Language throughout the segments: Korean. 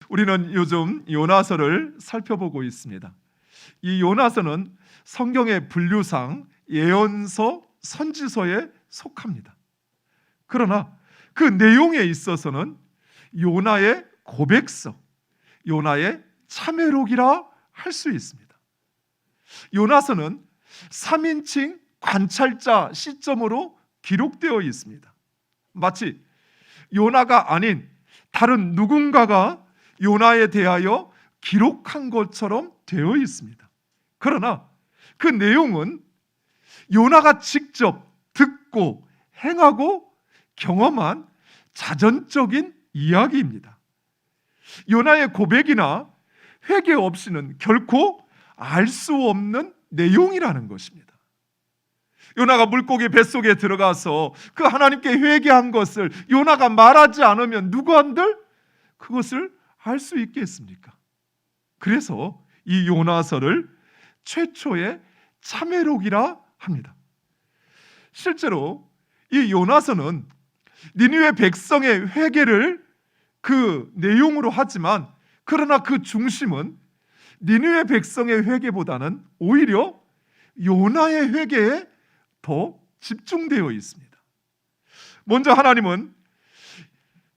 우리는 요즘 요나서를 살펴보고 있습니다. 이 요나서는 성경의 분류상 예언서, 선지서에 속합니다. 그러나 그 내용에 있어서는 요나의 고백서, 요나의 참회록이라 할 수 있습니다. 요나서는 3인칭 관찰자 시점으로 기록되어 있습니다. 마치 요나가 아닌 다른 누군가가 요나에 대하여 기록한 것처럼 되어 있습니다. 그러나 그 내용은 요나가 직접 듣고 행하고 경험한 자전적인 이야기입니다. 요나의 고백이나 회개 없이는 결코 알 수 없는 내용이라는 것입니다. 요나가 물고기 뱃속에 들어가서 그 하나님께 회개한 것을 요나가 말하지 않으면 누구한들 그것을 알 수 있겠습니까? 그래서 이 요나서를 최초의 참회록이라 합니다. 실제로 이 요나서는 니느웨 백성의 회개를 그 내용으로 하지만 그러나 그 중심은 니느웨 백성의 회개보다는 오히려 요나의 회개에 더 집중되어 있습니다. 먼저 하나님은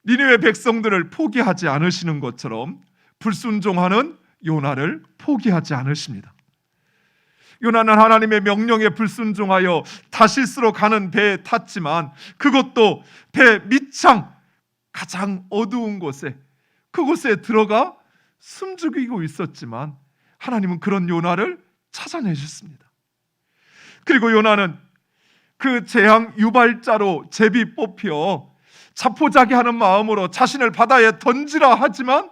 니느웨 백성들을 포기하지 않으시는 것처럼 불순종하는 요나를 포기하지 않으십니다. 요나는 하나님의 명령에 불순종하여 다시스로 가는 배에 탔지만 그것도 배 밑창 가장 어두운 곳에 그곳에 들어가 숨죽이고 있었지만 하나님은 그런 요나를 찾아내셨습니다. 그리고 요나는 그 재앙 유발자로 제비 뽑혀 자포자기하는 마음으로 자신을 바다에 던지라 하지만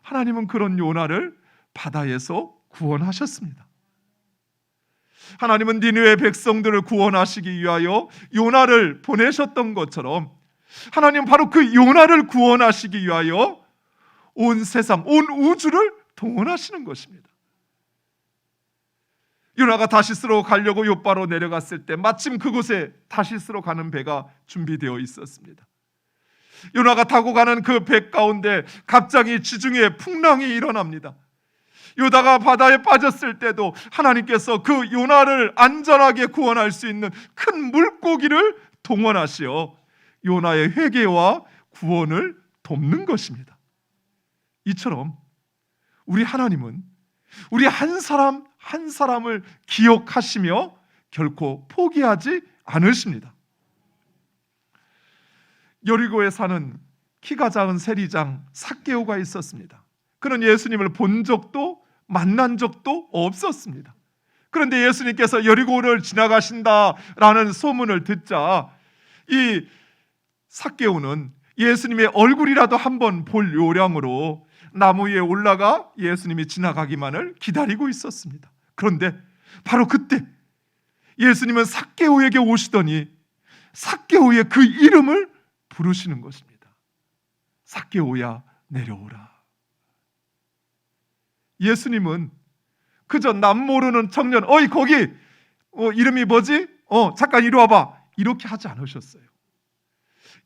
하나님은 그런 요나를 바다에서 구원하셨습니다. 하나님은 니느웨 백성들을 구원하시기 위하여 요나를 보내셨던 것처럼 하나님은 바로 그 요나를 구원하시기 위하여 온 세상, 온 우주를 동원하시는 것입니다. 요나가 다시스로 가려고 욥바로 내려갔을 때 마침 그곳에 다시스로 가는 배가 준비되어 있었습니다. 요나가 타고 가는 그 배 가운데 갑자기 지중해 풍랑이 일어납니다. 요나가 바다에 빠졌을 때도 하나님께서 그 요나를 안전하게 구원할 수 있는 큰 물고기를 동원하시어 요나의 회개와 구원을 돕는 것입니다. 이처럼 우리 하나님은 우리 한 사람 한 사람을 기억하시며 결코 포기하지 않으십니다. 여리고에 사는 키가 작은 세리장 삭개오가 있었습니다. 그는 예수님을 본 적도 만난 적도 없었습니다. 그런데 예수님께서 여리고를 지나가신다라는 소문을 듣자 이 삭개오는 예수님의 얼굴이라도 한번 볼 요량으로 나무 위에 올라가 예수님이 지나가기만을 기다리고 있었습니다. 그런데 바로 그때 예수님은 삭개오에게 오시더니 삭개오의 그 이름을 부르시는 것입니다. 삭개오야 내려오라. 예수님은 그저 남 모르는 청년 어이 거기 이름이 뭐지? 잠깐 이리 와봐 이렇게 하지 않으셨어요.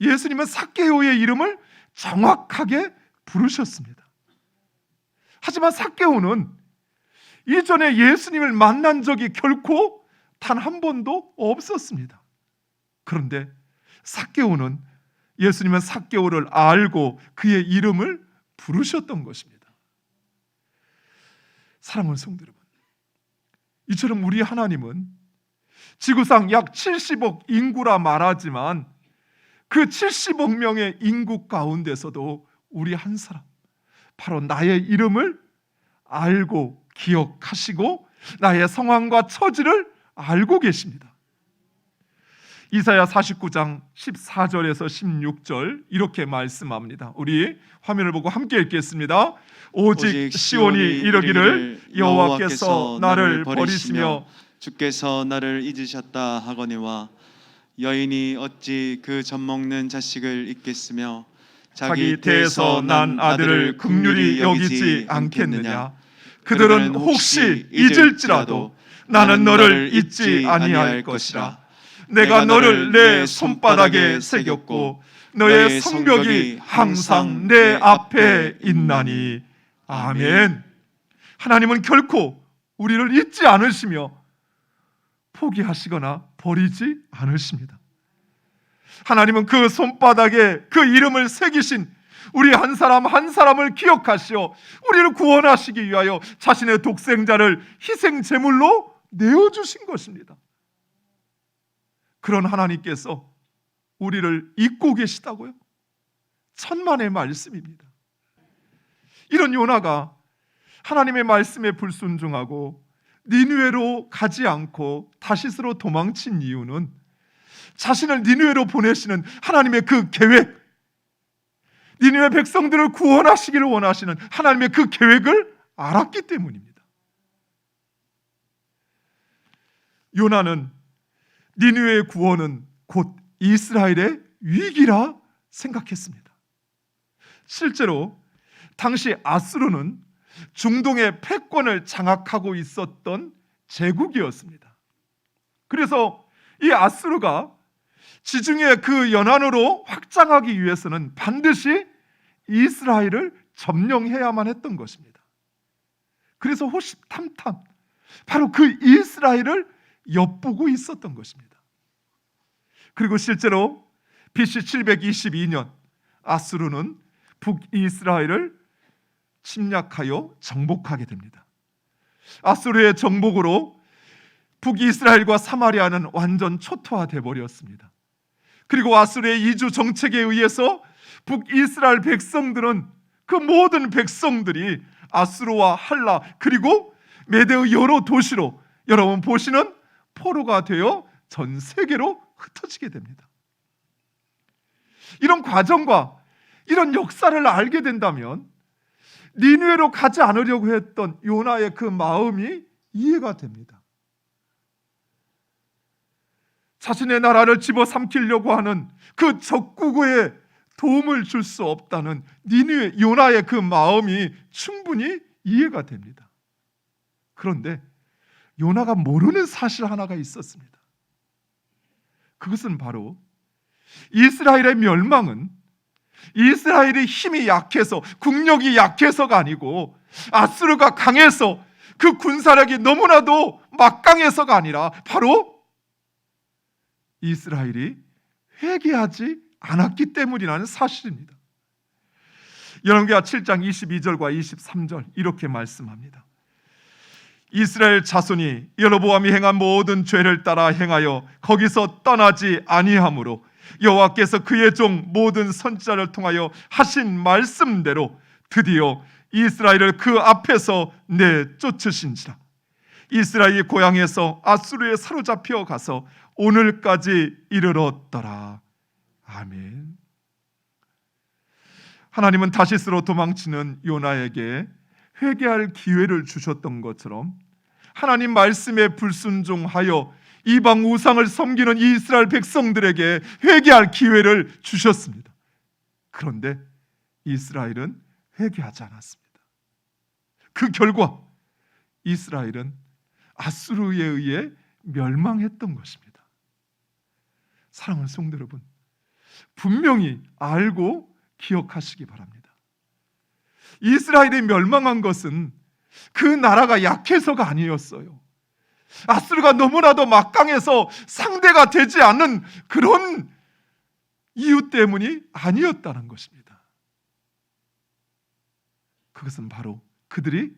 예수님은 삭개오의 이름을 정확하게 부르셨습니다. 하지만 삭개오는 이전에 예수님을 만난 적이 결코 단 한 번도 없었습니다. 그런데 삭개오는 예수님은 삭개오를 알고 그의 이름을 부르셨던 것입니다. 사랑하는 성도 여러분, 이처럼 우리 하나님은 지구상 약 70억 인구라 말하지만 그 70억 명의 인구 가운데서도 우리 한 사람, 바로 나의 이름을 알고 기억하시고 나의 상황과 처지를 알고 계십니다. 이사야 49장 14절에서 16절 이렇게 말씀합니다. 우리 화면을 보고 함께 읽겠습니다. 오직 시온이 이르기를 여호와께서 나를 버리시며 주께서 나를 잊으셨다 하거니와 여인이 어찌 그 젖먹는 자식을 잊겠으며 자기 태에서 난 아들을 긍휼히 여기지 않겠느냐. 그들은 혹시 잊을지라도 나는 너를 잊지 아니할 것이라. 내가 너를 내 손바닥에 새겼고 너의 성벽이 항상 내 앞에 있나니. 아멘. 하나님은 결코 우리를 잊지 않으시며 포기하시거나 버리지 않으십니다. 하나님은 그 손바닥에 그 이름을 새기신 우리 한 사람 한 사람을 기억하시어 우리를 구원하시기 위하여 자신의 독생자를 희생 제물로 내어주신 것입니다. 그런 하나님께서 우리를 잊고 계시다고요? 천만의 말씀입니다. 이런 요나가 하나님의 말씀에 불순종하고 니느웨로 가지 않고 다시스로 도망친 이유는 자신을 니느웨로 보내시는 하나님의 그 계획, 니느웨 백성들을 구원하시기를 원하시는 하나님의 그 계획을 알았기 때문입니다. 요나는 니느웨의 구원은 곧 이스라엘의 위기라 생각했습니다. 실제로 당시 아수르는 중동의 패권을 장악하고 있었던 제국이었습니다. 그래서 이 아수르가 지중해 그 연안으로 확장하기 위해서는 반드시 이스라엘을 점령해야만 했던 것입니다. 그래서 호시탐탐 바로 그 이스라엘을 엿보고 있었던 것입니다. 그리고 실제로 BC 722년 아수르는 북이스라엘을 침략하여 정복하게 됩니다. 아수르의 정복으로 북이스라엘과 사마리아는 완전 초토화돼 버렸습니다. 그리고 아수르의 이주 정책에 의해서 북이스라엘 백성들은 그 모든 백성들이 아수르와 할라 그리고 메대의 여러 도시로 여러분 보시는 포로가 되어 전 세계로 흩어지게 됩니다. 이런 과정과 이런 역사를 알게 된다면 니느웨로 가지 않으려고 했던 요나의 그 마음이 이해가 됩니다. 자신의 나라를 집어삼키려고 하는 그 적국에 도움을 줄 수 없다는 니느웨 요나의 그 마음이 충분히 이해가 됩니다. 그런데 요나가 모르는 사실 하나가 있었습니다. 그것은 바로 이스라엘의 멸망은 이스라엘의 힘이 약해서 국력이 약해서가 아니고 아수르가 강해서 그 군사력이 너무나도 막강해서가 아니라 바로 이스라엘이 회개하지 않았기 때문이라는 사실입니다. 열왕기하 7장 22절과 23절 이렇게 말씀합니다. 이스라엘 자손이 여로보암이 행한 모든 죄를 따라 행하여 거기서 떠나지 아니하므로 여호와께서 그의 종 모든 선지자를 통하여 하신 말씀대로 드디어 이스라엘을 그 앞에서 내쫓으신지라. 이스라엘이 고향에서 아수르에 사로잡혀 가서 오늘까지 이르렀더라. 아멘. 하나님은 다시스로 도망치는 요나에게 회개할 기회를 주셨던 것처럼 하나님 말씀에 불순종하여 이방 우상을 섬기는 이스라엘 백성들에게 회개할 기회를 주셨습니다. 그런데 이스라엘은 회개하지 않았습니다. 그 결과 이스라엘은 아수르에 의해 멸망했던 것입니다. 사랑하는 성도 여러분, 분명히 알고 기억하시기 바랍니다. 이스라엘이 멸망한 것은 그 나라가 약해서가 아니었어요. 아수르가 너무나도 막강해서 상대가 되지 않는 그런 이유 때문이 아니었다는 것입니다. 그것은 바로 그들이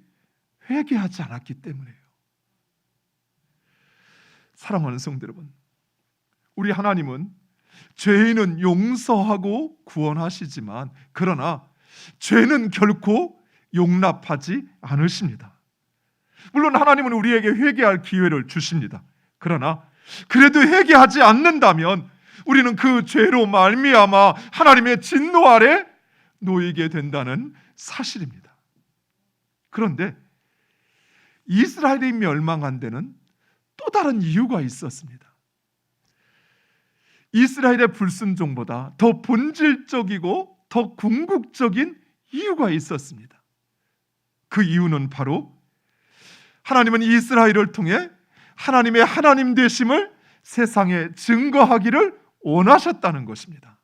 회개하지 않았기 때문이에요. 사랑하는 성도 여러분, 우리 하나님은 죄인은 용서하고 구원하시지만 그러나 죄는 결코 용납하지 않으십니다. 물론 하나님은 우리에게 회개할 기회를 주십니다. 그러나 그래도 회개하지 않는다면 우리는 그 죄로 말미암아 하나님의 진노 아래 놓이게 된다는 사실입니다. 그런데 이스라엘이 멸망한 데는 또 다른 이유가 있었습니다. 이스라엘의 불순종보다 더 본질적이고 더 궁극적인 이유가 있었습니다. 그 이유는 바로 하나님은 이스라엘을 통해 하나님의 하나님 되심을 세상에 증거하기를 원하셨다는 것입니다.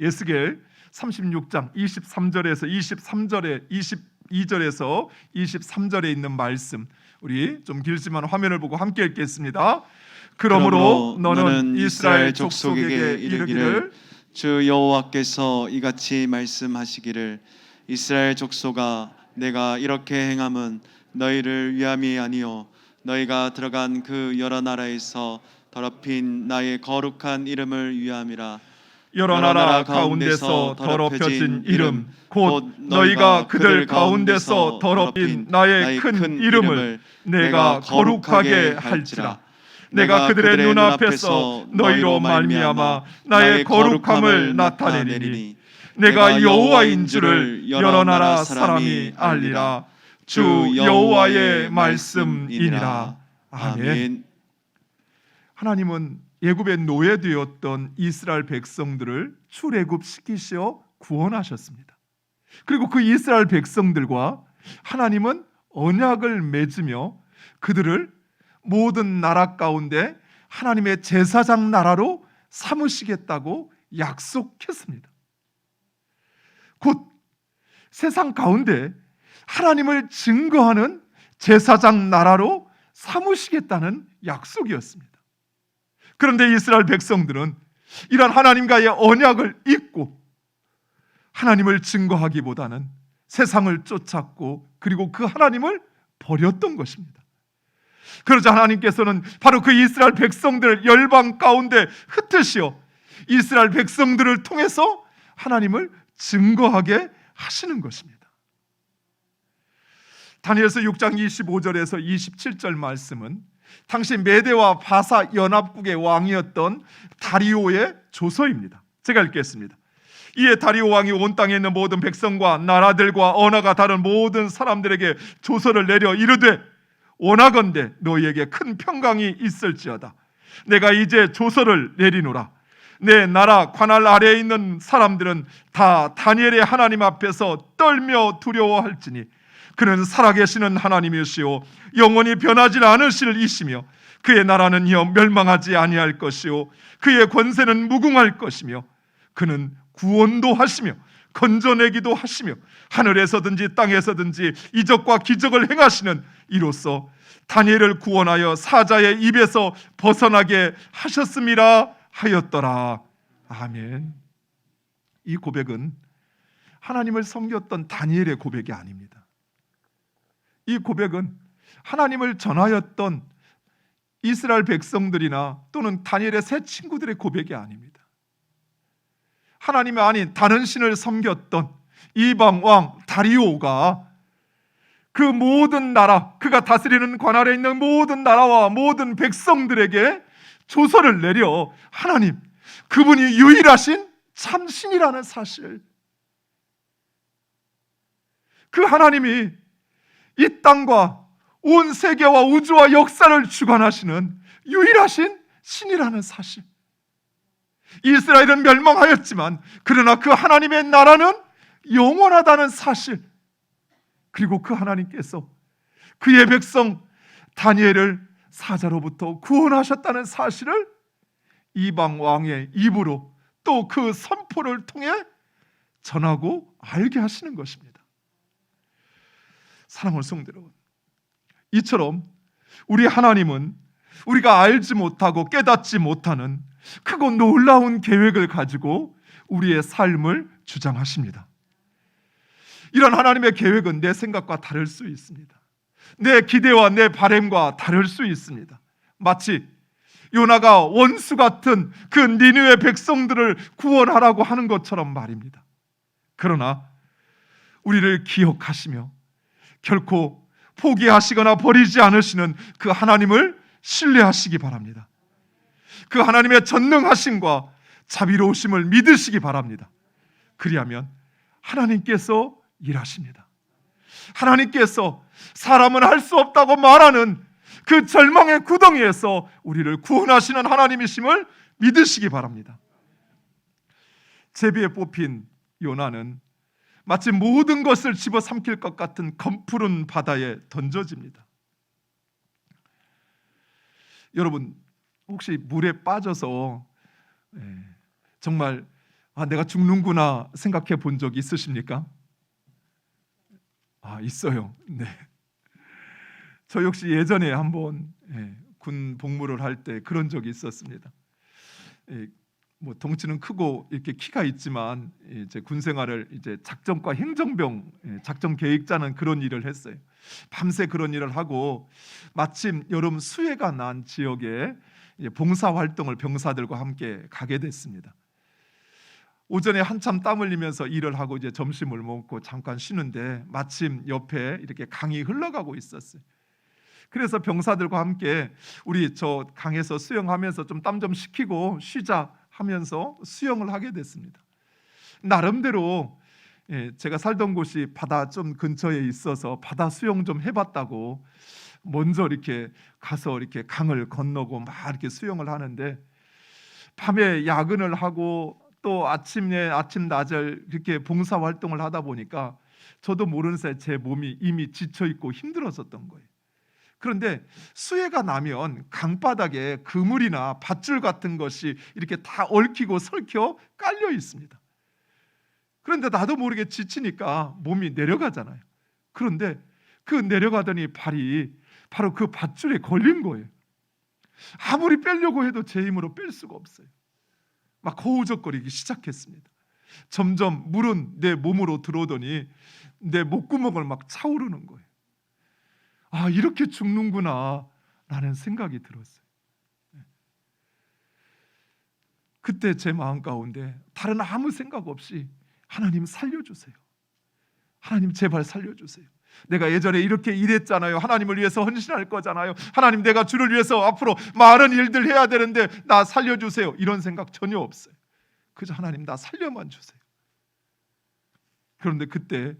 에스겔 36장 23절에서 22절에서 23절에 있는 말씀, 우리 좀 길지만 화면을 보고 함께 읽겠습니다. 그러므로 너는 이스라엘 족속에게 이르기를 주 여호와께서 이같이 말씀하시기를 이스라엘 족속아 내가 이렇게 행함은 너희를 위함이 아니요 너희가 들어간 그 여러 나라에서 더럽힌 나의 거룩한 이름을 위함이라. 여러 나라 가운데서 더럽혀진 이름 곧 너희가 그들 가운데서 더럽힌 나의 큰 이름을 내가 거룩하게 할지라. 내가 그들의 눈앞에서 너희로 말미암아 나의 거룩함을 나타내리니 내가 여호와인 줄을 여러 나라 사람이 알리라. 주 여호와의 말씀이니라. 아멘. 하나님은 애굽의 노예되었던 이스라엘 백성들을 출애굽시키시어 구원하셨습니다. 그리고 그 이스라엘 백성들과 하나님은 언약을 맺으며 그들을 모든 나라 가운데 하나님의 제사장 나라로 삼으시겠다고 약속했습니다. 곧 세상 가운데 하나님을 증거하는 제사장 나라로 삼으시겠다는 약속이었습니다. 그런데 이스라엘 백성들은 이런 하나님과의 언약을 잊고 하나님을 증거하기보다는 세상을 쫓았고 그리고 그 하나님을 버렸던 것입니다. 그러자 하나님께서는 바로 그 이스라엘 백성들을 열방 가운데 흩으시어 이스라엘 백성들을 통해서 하나님을 증거하게 하시는 것입니다. 다니엘서 6장 25절에서 27절 말씀은 당시 메대와 바사 연합국의 왕이었던 다리오의 조서입니다. 제가 읽겠습니다. 이에 다리오 왕이 온 땅에 있는 모든 백성과 나라들과 언어가 다른 모든 사람들에게 조서를 내려 이르되 원하건대 너희에게 큰 평강이 있을지어다. 내가 이제 조서를 내리노라. 내 나라 관할 아래에 있는 사람들은 다 다니엘의 하나님 앞에서 떨며 두려워할지니 그는 살아계시는 하나님이시오 영원히 변하지 않으실 이시며 그의 나라는 멸망하지 아니할 것이요 그의 권세는 무궁할 것이며 그는 구원도 하시며 건져내기도 하시며 하늘에서든지 땅에서든지 이적과 기적을 행하시는 이로써 다니엘을 구원하여 사자의 입에서 벗어나게 하셨음이라 하였더라. 아멘. 이 고백은 하나님을 섬겼던 다니엘의 고백이 아닙니다. 이 고백은 하나님을 전하였던 이스라엘 백성들이나 또는 다니엘의 새 친구들의 고백이 아닙니다. 하나님이 아닌 다른 신을 섬겼던 이방 왕 다리오가 그 모든 나라, 그가 다스리는 관할에 있는 모든 나라와 모든 백성들에게 조서를 내려 하나님, 그분이 유일하신 참신이라는 사실, 그 하나님이 이 땅과 온 세계와 우주와 역사를 주관하시는 유일하신 신이라는 사실, 이스라엘은 멸망하였지만 그러나 그 하나님의 나라는 영원하다는 사실, 그리고 그 하나님께서 그의 백성 다니엘을 사자로부터 구원하셨다는 사실을 이방 왕의 입으로 또 그 선포를 통해 전하고 알게 하시는 것입니다. 사랑하는 성도 여러분, 이처럼 우리 하나님은 우리가 알지 못하고 깨닫지 못하는 크고 놀라운 계획을 가지고 우리의 삶을 주장하십니다. 이런 하나님의 계획은 내 생각과 다를 수 있습니다. 내 기대와 내 바람과 다를 수 있습니다. 마치 요나가 원수 같은 그 니느웨 백성들을 구원하라고 하는 것처럼 말입니다. 그러나 우리를 기억하시며 결코 포기하시거나 버리지 않으시는 그 하나님을 신뢰하시기 바랍니다. 그 하나님의 전능하심과 자비로우심을 믿으시기 바랍니다. 그리하면 하나님께서 일하십니다. 하나님께서 사람은 할 수 없다고 말하는 그 절망의 구덩이에서 우리를 구원하시는 하나님이심을 믿으시기 바랍니다. 제비에 뽑힌 요나는 마치 모든 것을 집어삼킬 것 같은 검푸른 바다에 던져집니다. 여러분, 혹시 물에 빠져서 정말 내가 죽는구나 생각해 본 적 있으십니까? 있어요. 네. 저 역시 예전에 한번 군 복무를 할 때 그런 적이 있었습니다. 뭐 덩치는 크고 이렇게 키가 있지만 이제 군 생활을 이제 작전과 행정병 작전 계획 짜는 그런 일을 했어요. 밤새 그런 일을 하고 마침 여름 수해가 난 지역에 봉사 활동을 병사들과 함께 가게 됐습니다. 오전에 한참 땀 흘리면서 일을 하고 이제 점심을 먹고 잠깐 쉬는데 마침 옆에 이렇게 강이 흘러가고 있었어요. 그래서 병사들과 함께 우리 저 강에서 수영하면서 좀 땀 좀 식히고 쉬자 하면서 수영을 하게 됐습니다. 나름대로 제가 살던 곳이 바다 좀 근처에 있어서 바다 수영 좀 해봤다고 먼저 이렇게 가서 이렇게 강을 건너고 막 이렇게 수영을 하는데 밤에 야근을 하고 또 아침 낮을 이렇게 봉사 활동을 하다 보니까 저도 모르는 사이 제 몸이 이미 지쳐 있고 힘들어졌던 거예요. 그런데 수해가 나면 강바닥에 그물이나 밧줄 같은 것이 이렇게 다 얽히고 설켜 깔려 있습니다. 그런데 나도 모르게 지치니까 몸이 내려가잖아요. 그런데 그 내려가더니 발이 바로 그 밧줄에 걸린 거예요. 아무리 빼려고 해도 제 힘으로 뺄 수가 없어요. 막 거우적거리기 시작했습니다. 점점 물은 내 몸으로 들어오더니 내 목구멍을 막 차오르는 거예요. 이렇게 죽는구나 라는 생각이 들었어요. 그때 제 마음 가운데 다른 아무 생각 없이 하나님 살려주세요. 하나님 제발 살려주세요. 내가 예전에 이렇게 일했잖아요. 하나님을 위해서 헌신할 거잖아요. 하나님 내가 주를 위해서 앞으로 많은 일들 해야 되는데 나 살려주세요. 이런 생각 전혀 없어요. 그저 하나님 나 살려만 주세요. 그런데 그때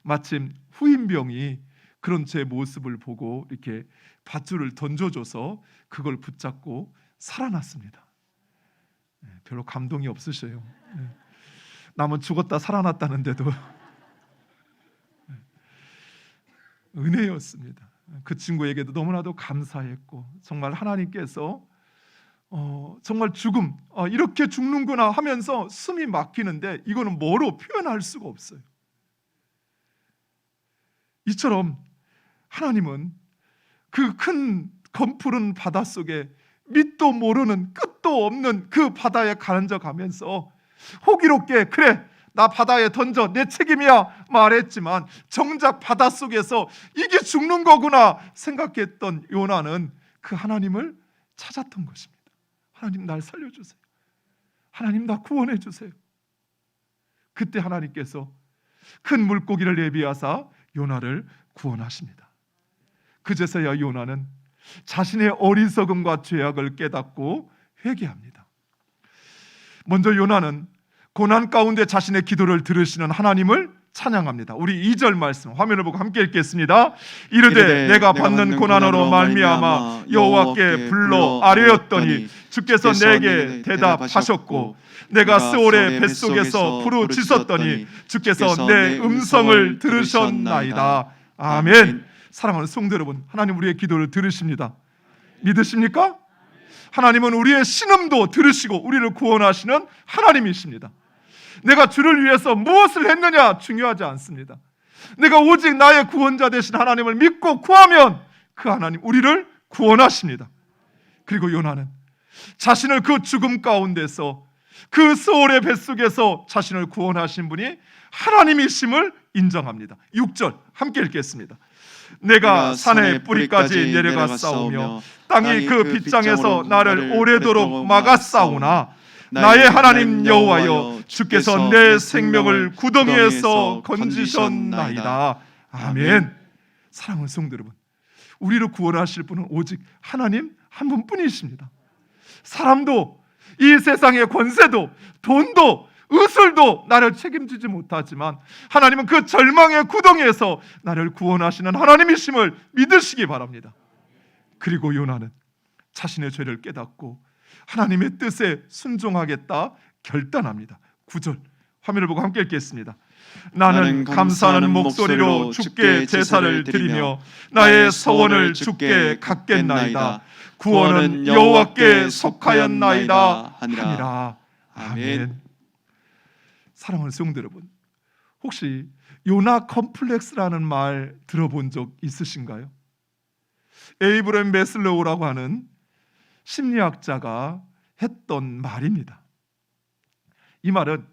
마침 후임병이 그런 제 모습을 보고 이렇게 밧줄을 던져줘서 그걸 붙잡고 살아났습니다. 별로 감동이 없으셔요. 남은 죽었다 살아났다는데도 은혜였습니다. 그 친구에게도 너무나도 감사했고 정말 하나님께서 정말 죽음 이렇게 죽는구나 하면서 숨이 막히는데 이거는 뭐로 표현할 수가 없어요. 이처럼 하나님은 그 큰 검푸른 바다 속에 밑도 모르는 끝도 없는 그 바다에 가라앉아가면서 호기롭게 그래 나 바다에 던져 내 책임이야 말했지만 정작 바닷속에서 이게 죽는 거구나 생각했던 요나는 그 하나님을 찾았던 것입니다. 하나님 날 살려주세요. 하나님 나 구원해 주세요. 그때 하나님께서 큰 물고기를 예비하사 요나를 구원하십니다. 그제서야 요나는 자신의 어리석음과 죄악을 깨닫고 회개합니다. 먼저 요나는 고난 가운데 자신의 기도를 들으시는 하나님을 찬양합니다. 우리 2절 말씀 화면을 보고 함께 읽겠습니다. 이르되 내가 받는 고난으로 말미암아 여호와께 불러 아뢰었더니 주께서 내게 대답하셨고 내가 스올의 뱃속에서 부르짖었더니 주께서 내 음성을 들으셨나이다. 아멘. 사랑하는 성도 여러분, 하나님 우리의 기도를 들으십니다. 믿으십니까? 하나님은 우리의 신음도 들으시고 우리를 구원하시는 하나님이십니다. 내가 주를 위해서 무엇을 했느냐 중요하지 않습니다. 내가 오직 나의 구원자 되신 하나님을 믿고 구하면 그 하나님 우리를 구원하십니다. 그리고 요나는 자신을 그 죽음 가운데서 그 스올의 뱃속에서 자신을 구원하신 분이 하나님이심을 인정합니다. 6절 함께 읽겠습니다. 내가 산의 뿌리까지 내려갔사오며 땅이 그 빗장에서 나를 오래도록 막았사오나 나의 하나님 여호와여 주께서 내 생명을 구덩이에서 건지셨나이다. 아멘. 사랑하는 성도 여러분, 우리를 구원하실 분은 오직 하나님 한 분뿐이십니다. 사람도 이 세상의 권세도 돈도 의술도 나를 책임지지 못하지만 하나님은 그 절망의 구덩이에서 나를 구원하시는 하나님이심을 믿으시기 바랍니다. 그리고 요나는 자신의 죄를 깨닫고 하나님의 뜻에 순종하겠다 결단합니다. 9절 화면을 보고 함께 읽겠습니다. 나는 감사하는 목소리로 주께 제사를 드리며 나의 서원을 주께 갚겠나이다. 구원은 여호와께 속하였나이다 하니라. 아멘. 사랑하는 성도 여러분, 혹시 요나 컴플렉스라는 말 들어본 적 있으신가요? 에이브러임 메슬로우라고 하는 심리학자가 했던 말입니다. 이 말은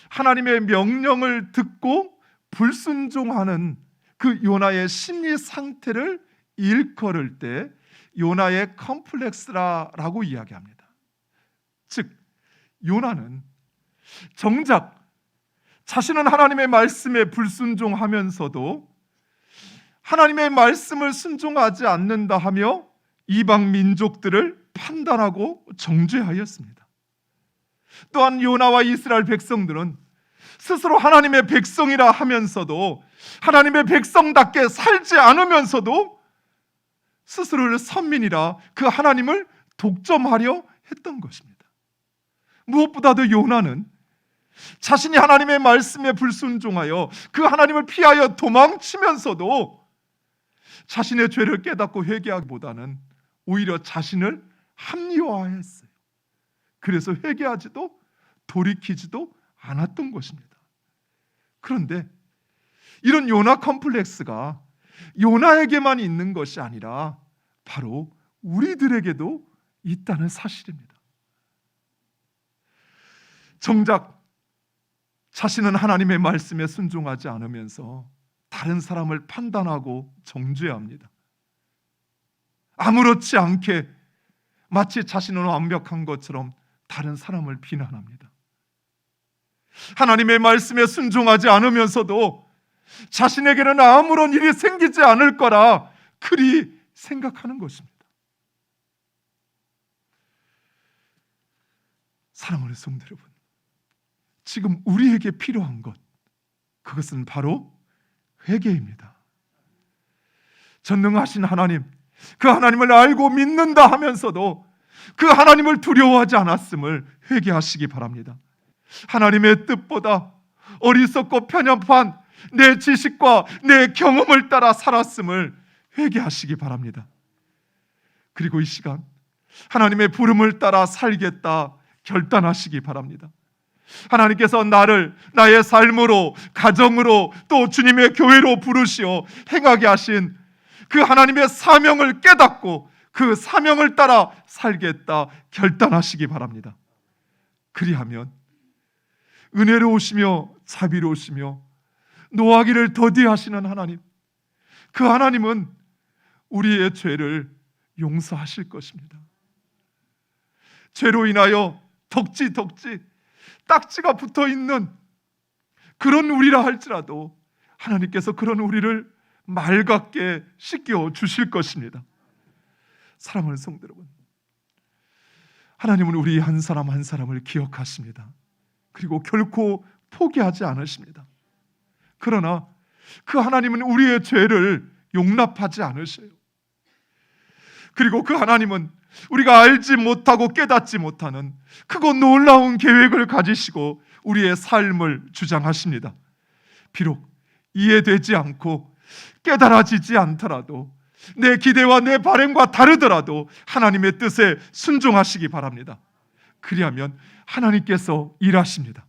하나님의 명령을 듣고 불순종하는 그 요나의 심리 상태를 일컬을 때 요나의 컴플렉스라고 이야기합니다. 즉, 요나는 정작 자신은 하나님의 말씀에 불순종하면서도 하나님의 말씀을 순종하지 않는다 하며 이방 민족들을 판단하고 정죄하였습니다. 또한 요나와 이스라엘 백성들은 스스로 하나님의 백성이라 하면서도 하나님의 백성답게 살지 않으면서도 스스로를 선민이라 그 하나님을 독점하려 했던 것입니다. 무엇보다도 요나는 자신이 하나님의 말씀에 불순종하여 그 하나님을 피하여 도망치면서도 자신의 죄를 깨닫고 회개하기보다는 오히려 자신을 합리화했어요. 그래서 회개하지도 돌이키지도 않았던 것입니다. 그런데 이런 요나 컴플렉스가 요나에게만 있는 것이 아니라 바로 우리들에게도 있다는 사실입니다. 정작 자신은 하나님의 말씀에 순종하지 않으면서 다른 사람을 판단하고 정죄합니다. 아무렇지 않게 마치 자신은 완벽한 것처럼 다른 사람을 비난합니다. 하나님의 말씀에 순종하지 않으면서도 자신에게는 아무런 일이 생기지 않을 거라 그리 생각하는 것입니다. 사랑하는 성도 여러분, 지금 우리에게 필요한 것, 그것은 바로 회개입니다. 전능하신 하나님, 그 하나님을 알고 믿는다 하면서도 그 하나님을 두려워하지 않았음을 회개하시기 바랍니다. 하나님의 뜻보다 어리석고 편협한 내 지식과 내 경험을 따라 살았음을 회개하시기 바랍니다. 그리고 이 시간 하나님의 부름을 따라 살겠다 결단하시기 바랍니다. 하나님께서 나를 나의 삶으로, 가정으로, 또 주님의 교회로 부르시어 행하게 하신 그 하나님의 사명을 깨닫고 그 사명을 따라 살겠다 결단하시기 바랍니다. 그리하면 은혜로우시며 자비로우시며 노하기를 더디하시는 하나님, 그 하나님은 우리의 죄를 용서하실 것입니다. 죄로 인하여 덕지 딱지가 붙어있는 그런 우리라 할지라도 하나님께서 그런 우리를 맑게 씻겨 주실 것입니다. 사랑하는 성도 여러분, 하나님은 우리 한 사람 한 사람을 기억하십니다. 그리고 결코 포기하지 않으십니다. 그러나 그 하나님은 우리의 죄를 용납하지 않으셔요. 그리고 그 하나님은 우리가 알지 못하고 깨닫지 못하는 크고 놀라운 계획을 가지시고 우리의 삶을 주장하십니다. 비록 이해되지 않고 깨달아지지 않더라도, 내 기대와 내 바람과 다르더라도 하나님의 뜻에 순종하시기 바랍니다. 그리하면 하나님께서 일하십니다.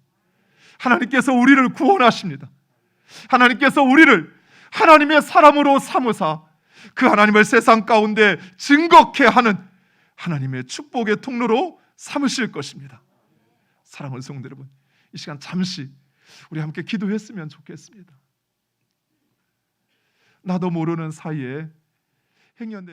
하나님께서 우리를 구원하십니다. 하나님께서 우리를 하나님의 사람으로 삼으사 그 하나님을 세상 가운데 증거케 하는 하나님의 축복의 통로로 삼으실 것입니다. 사랑하는 성도 여러분, 이 시간 잠시 우리 함께 기도했으면 좋겠습니다. 나도 모르는 사이에 행여내